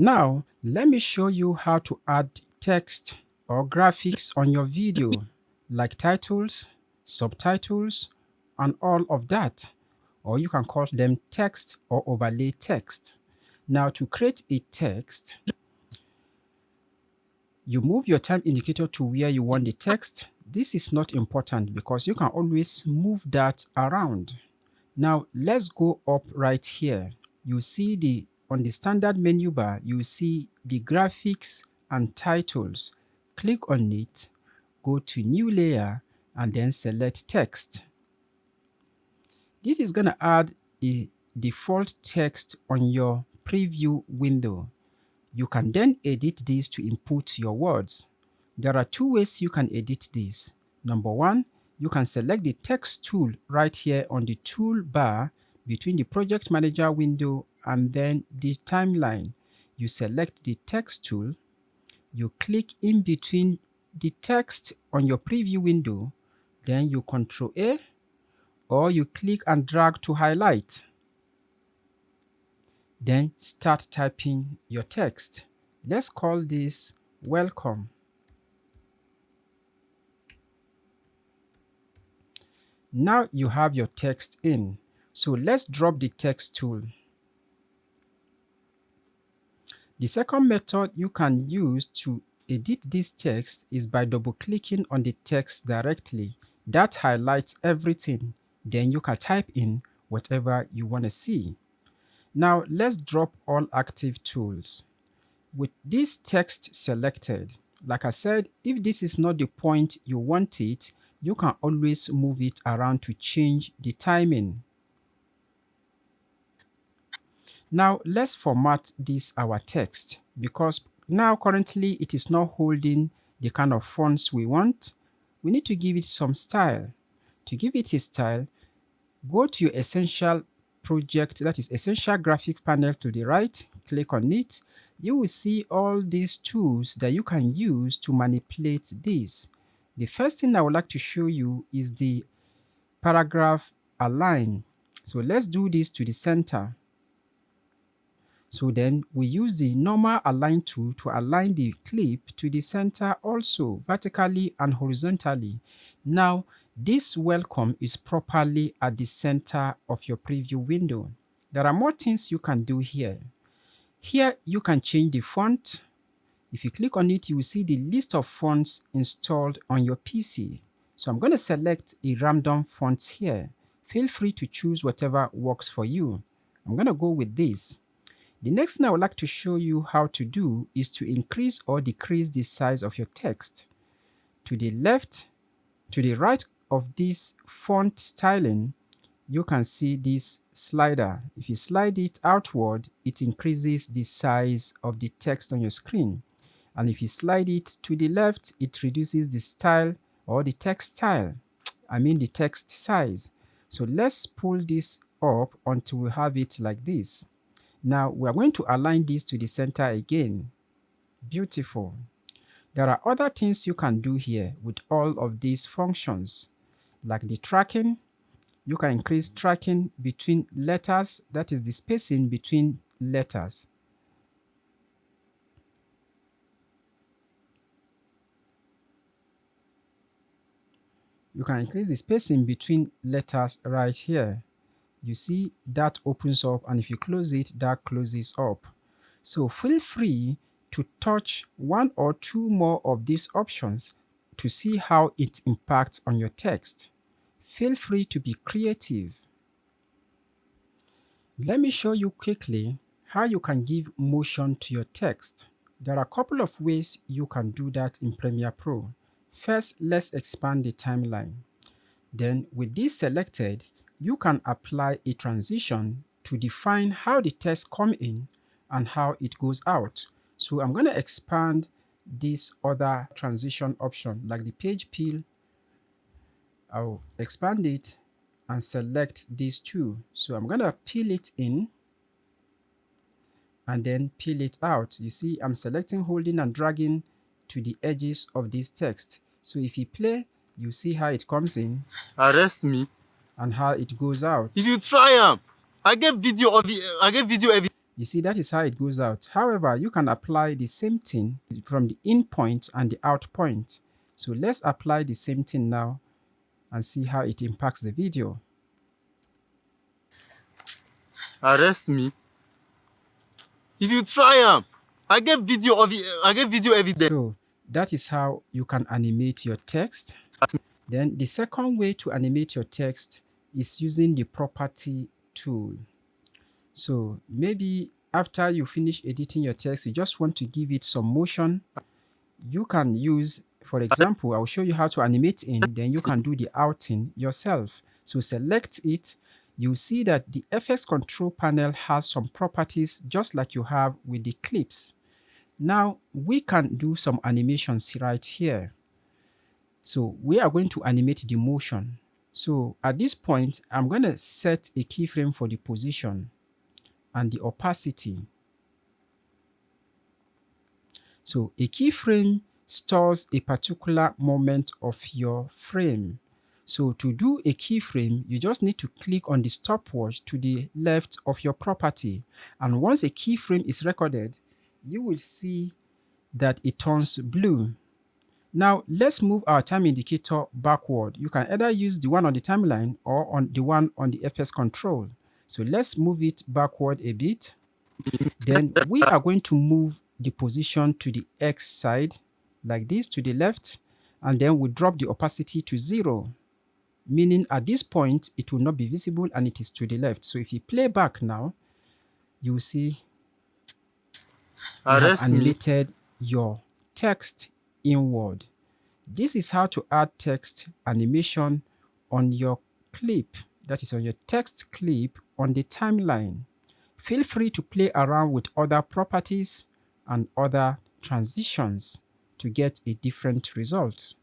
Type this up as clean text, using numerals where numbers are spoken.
Now, let me show you how to add text or graphics on your video, like titles, subtitles, and all of that. Or you can call them text or overlay text. Now, to create a text, you move your time indicator to where you want the text. This is not important because you can always move that around. Now, let's go up right here. You see on the standard menu bar, you see the graphics and titles. Click on it, go to new layer, and then select text. This is going to add a default text on your preview window. You can then edit this to input your words. There are two ways you can edit this. Number one, you can select the text tool right here on the toolbar between the project manager window and then the timeline. You select the text tool, you click in between the text on your preview window, then you Ctrl A, or you click and drag to highlight. Then start typing your text. Let's call this welcome. Now you have your text in. So let's drop the text tool. The second method you can use to edit this text is by double-clicking on the text directly. That highlights everything. Then you can type in whatever you want to see. Now let's drop all active tools. With this text selected, like I said, if this is not the point you want it, you can always move it around to change the timing. Now let's format this our text, because now currently it is not holding the kind of fonts we want. We need to give it some style. To give it a style, go to your essential project, that is essential graphics panel to the right, click on it. You will see all these tools that you can use to manipulate this. The first thing I would like to show you is the paragraph align. So let's do this to the center. So then we use the normal align tool to align the clip to the center also, vertically and horizontally. Now, this welcome is properly at the center of your preview window. There are more things you can do here. Here you can change the font. If you click on it, you will see the list of fonts installed on your PC. So I'm going to select a random font here. Feel free to choose whatever works for you. I'm going to go with this. The next thing I would like to show you how to do is to increase or decrease the size of your text. To the left, to the right of this font styling, you can see this slider. If you slide it outward, it increases the size of the text on your screen. And if you slide it to the left, it reduces the style or the text style. I mean the text size. So let's pull this up until we have it like this. Now we are going to align this to the center again. Beautiful. There are other things you can do here with all of these functions, like the tracking. You can increase tracking between letters, that is the spacing between letters. You can increase the spacing between letters right here. You see that opens up, and if you close it, that closes up. So feel free to touch one or two more of these options to see how it impacts on your text. Feel free to be creative. Let me show you quickly how you can give motion to your text. There are a couple of ways you can do that in Premiere Pro. First, let's expand the timeline. Then with this selected, you can apply a transition to define how the text comes in and how it goes out. So I'm going to expand this other transition option, like the page peel. I'll expand it and select these two. So I'm going to peel it in and then peel it out. You see, I'm selecting, holding and dragging to the edges of this text. So if you play, you see how it comes in. Arrest me. And how it goes out. If you try I get video of it. I get video every. You see, that is how it goes out. However, you can apply the same thing from the in point and the out point. So let's apply the same thing now and see how it impacts the video. Arrest me. If you try am, I get video evidence. So that is how you can animate your text. Then the second way to animate your text is using the property tool. So maybe after you finish editing your text, you just want to give it some motion. You can use, for example, I'll show you how to animate in, then you can do the outing yourself. So select it. You'll see that the FX control panel has some properties just like you have with the clips. Now we can do some animations right here. So we are going to animate the motion. So at this point, I'm going to set a keyframe for the position and the opacity. So a keyframe stores a particular moment of your frame. So to do a keyframe, you just need to click on the stopwatch to the left of your property. And once a keyframe is recorded, you will see that it turns blue. Now let's move our time indicator backward. You can either use the one on the timeline or on the one on the FS control. So let's move it backward a bit. Then we are going to move the position to the X side, like this, to the left, and then we drop the opacity to 0, meaning at this point it will not be visible and it is to the left. So if you play back now, you will see you have animated your text inward. This is how to add text animation on your clip, that is on your text clip on the timeline. Feel free to play around with other properties and other transitions to get a different result.